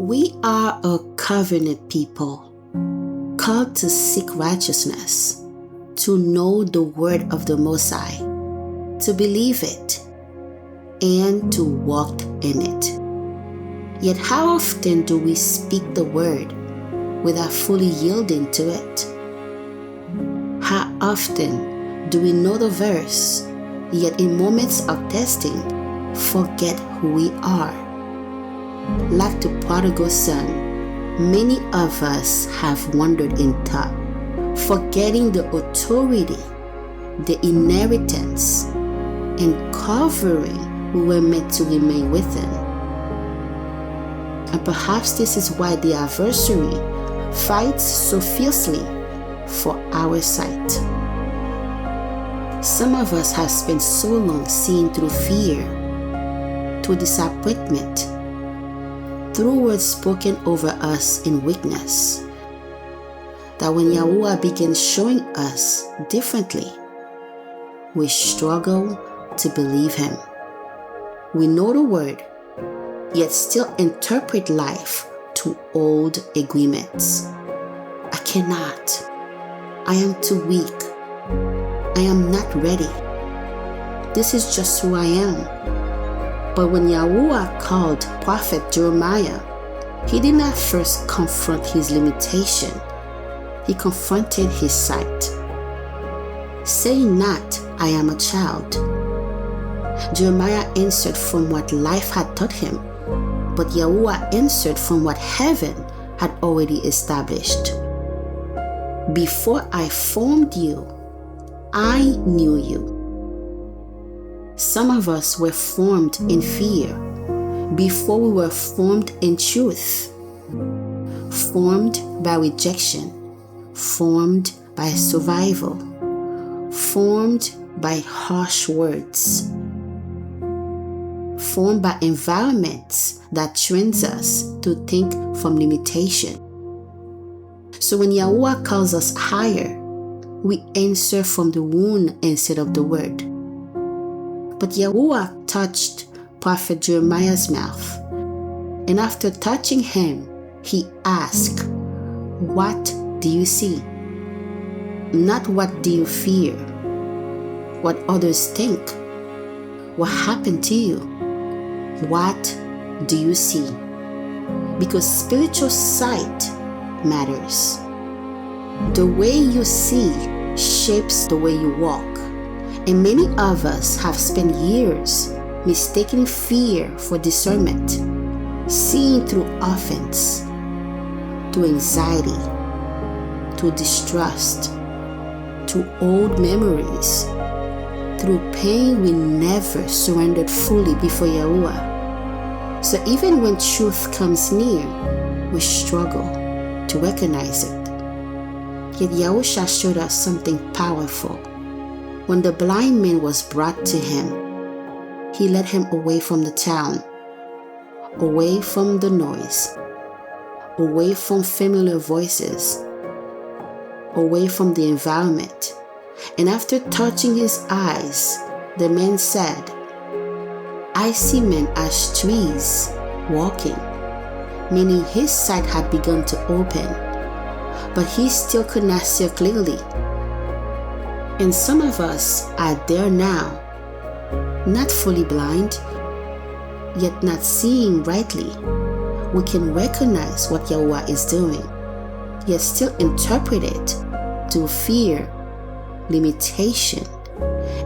We are a covenant people, called to seek righteousness, to know the word of the Most High, to believe it, and to walk in it. Yet how often do we speak the word without fully yielding to it? How often do we know the verse, yet in moments of testing, forget who we are? Like the prodigal son, many of us have wandered in thought, forgetting the authority, the inheritance, and covering we were meant to remain within. And perhaps this is why the adversary fights so fiercely for our sight. Some of us have spent so long seeing through fear, through disappointment, through words spoken over us in weakness, that when YaHUaH begins showing us differently, we struggle to believe Him. We know the word, yet still interpret life to old agreements. I cannot. I am too weak. I am not ready. This is just who I am. But when YaHUaH called Prophet Jeremiah, he did not first confront his limitation. He confronted his sight. Say not, I am a child. Jeremiah answered from what life had taught him, but YaHUaH answered from what heaven had already established. Before I formed you, I knew you. Some of us were formed in fear before we were formed in truth, formed by rejection, formed by survival, formed by harsh words, formed by environments that trains us to think from limitation. So when YaHUaH calls us higher, we answer from the wound instead of the word. But YaHUaH touched Prophet Jeremiah's mouth, and after touching him, he asked, "What do you see?" Not what do you fear, what others think. What happened to you? What do you see? Because spiritual sight matters. The way you see shapes the way you walk. And many of us have spent years mistaking fear for discernment, seeing through offense, through anxiety, through distrust, through old memories, through pain we never surrendered fully before YaHUaH. So even when truth comes near, we struggle to recognize it. Yet Yahusha showed us something powerful. When the blind man was brought to him, he led him away from the town, away from the noise, away from familiar voices, away from the environment. And after touching his eyes, the man said, "I see men as trees walking," meaning his sight had begun to open, but he still could not see clearly. And some of us are there now, not fully blind, yet not seeing rightly. We can recognize what YaHUaH is doing, yet still interpret it to fear, limitation,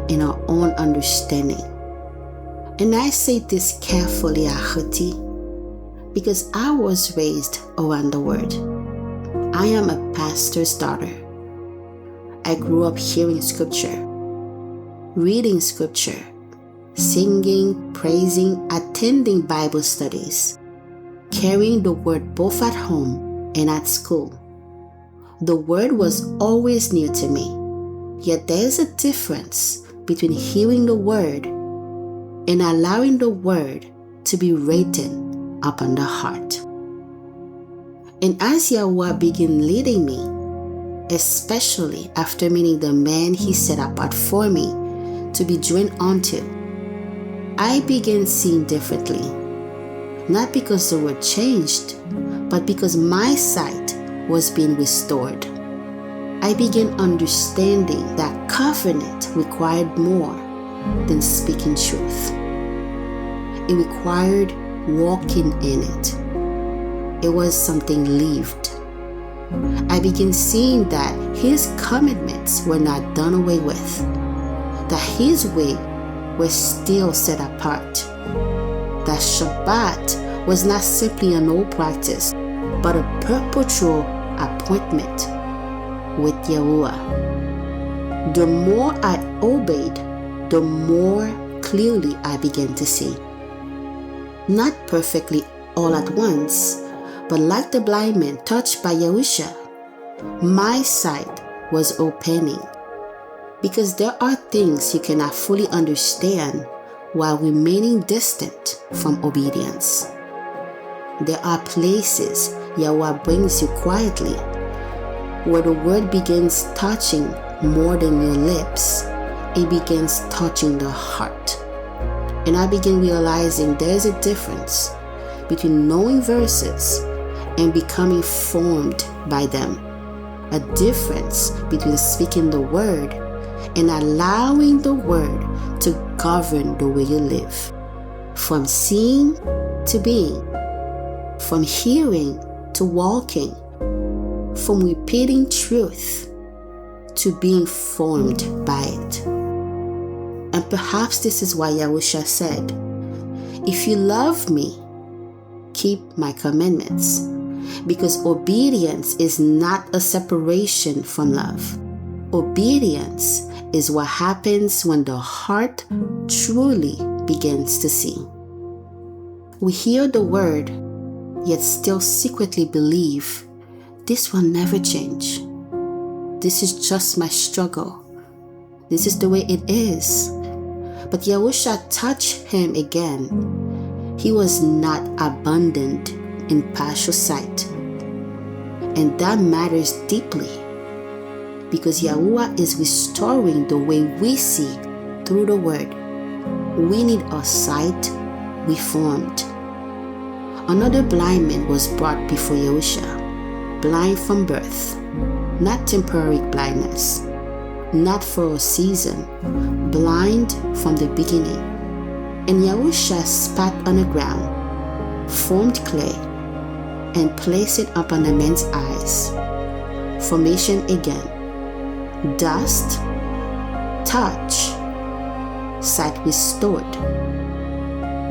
and our own understanding. And I say this carefully, achoti, because I was raised around the word. I am a pastor's daughter. I grew up hearing scripture, reading scripture, singing, praising, attending Bible studies, carrying the word both at home and at school. The word was always new to me, yet there is a difference between hearing the word and allowing the word to be written upon the heart. And as YaHUaH began leading me, especially after meeting the man He set apart for me to be joined onto, I began seeing differently. not because the word changed, but because my sight was being restored. I began understanding that covenant required more than speaking truth. It required walking in it. It was something lived. I began seeing that His commandments were not done away with, that His way was still set apart, that Shabbat was not simply an old practice, but a perpetual appointment with YaHUaH. The more I obeyed, the more clearly I began to see. Not perfectly all at once, but like the blind man touched by Yahusha, my sight was opening. Because there are things you cannot fully understand while remaining distant from obedience. There are places YaHUaH brings you quietly, where the word begins touching more than your lips. It begins touching the heart. And I begin realizing there's a difference between knowing verses and becoming formed by them. A difference between speaking the word and allowing the word to govern the way you live. From seeing to being, from hearing to walking, from repeating truth to being formed by it. And perhaps this is why Yahusha said, "If you love me, keep my commandments." Because obedience is not a separation from love. Obedience is what happens when the heart truly begins to see. We hear the word, yet still secretly believe, this will never change. This is just my struggle. This is the way it is. But Yahusha touched him again. He was not abundant in partial sight. And that matters deeply, because YaHUaH is restoring the way we see through the word. We need our sight reformed. Another blind man was brought before Yahusha, blind from birth, not temporary blindness, not for a season, blind from the beginning. And Yahusha spat on the ground, formed clay, and placed it upon the man's eyes. Formation again. Dust, touch, sight restored.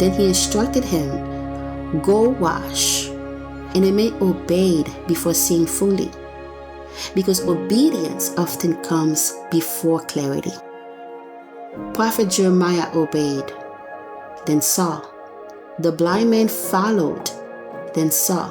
Then he instructed him, "Go wash." And the man obeyed before seeing fully, because obedience often comes before clarity. Prophet Jeremiah obeyed, then saw. The blind man followed, then saw.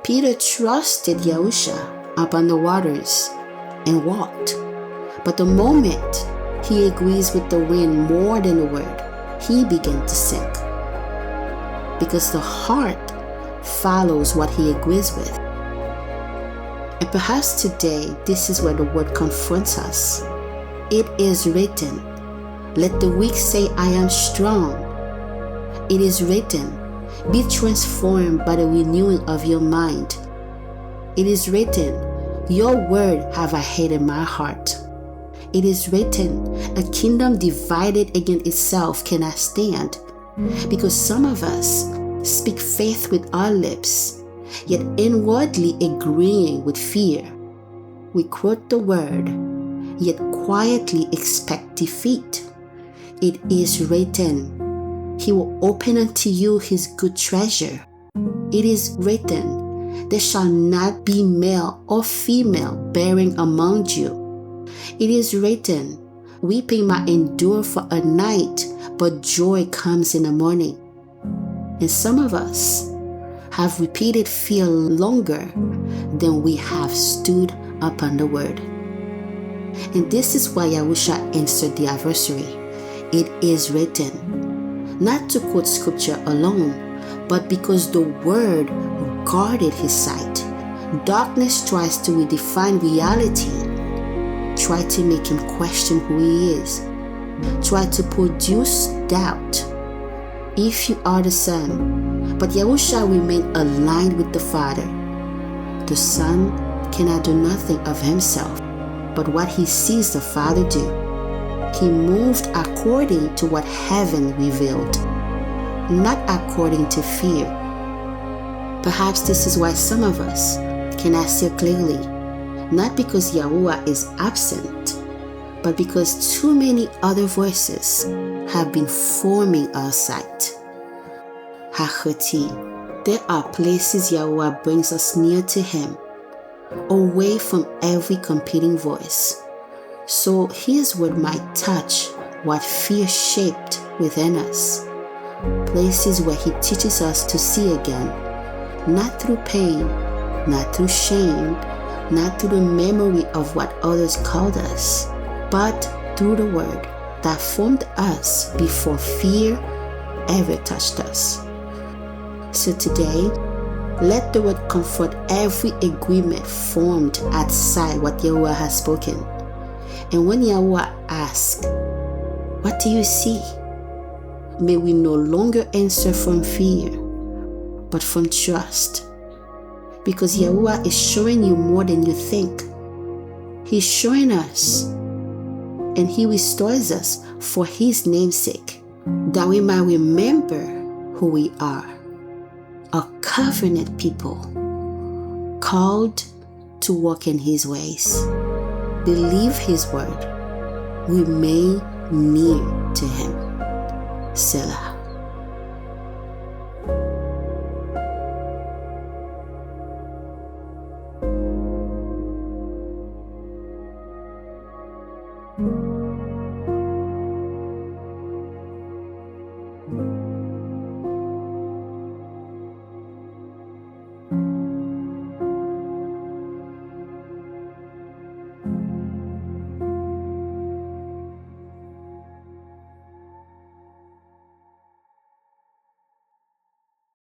Peter trusted Yahusha upon the waters and walked. But the moment he agrees with the wind more than the word, he began to sink. Because the heart follows what he agrees with. And perhaps today, this is where the word confronts us. It is written, "Let the weak say, I am strong." It is written, "Be transformed by the renewing of your mind." It is written, "Your word have I hid in my heart." It is written, "A kingdom divided against itself cannot stand." Because some of us speak faith with our lips, yet inwardly agreeing with fear. We quote the word, yet quietly expect defeat. It is written, "He will open unto you his good treasure." It is written, "There shall not be male or female bearing among you." It is written, "Weeping might endure for a night, but joy comes in the morning." And some of us have repeated fear longer than we have stood upon the word. And this is why Yahusha answered the adversary, "It is written." Not to quote scripture alone, but because the word guarded his sight. Darkness tries to redefine reality, try to make him question who he is, try to produce doubt. If you are the Son, But Yahusha remained aligned with the Father. The Son cannot do nothing of himself, but what he sees the Father do. He moved according to what heaven revealed, not according to fear. Perhaps this is why some of us cannot see clearly, not because YaHUaH is absent, but because too many other voices have been forming our sight. Achoti. There are places YaHUaH brings us near to Him, away from every competing voice, so His word might touch what fear shaped within us. Places where He teaches us to see again, not through pain, not through shame, not through the memory of what others called us, but through the word that formed us before fear ever touched us. So today, let the word comfort every agreement formed outside what YaHUaH has spoken. And when YaHUaH asks, "What do you see?" may we no longer answer from fear, but from trust. Because YaHUaH is showing you more than you think. He's showing us, and He restores us for His name's sake, that we might remember who we are. A covenant people, called to walk in His ways, believe His word, remain near to Him. Selah.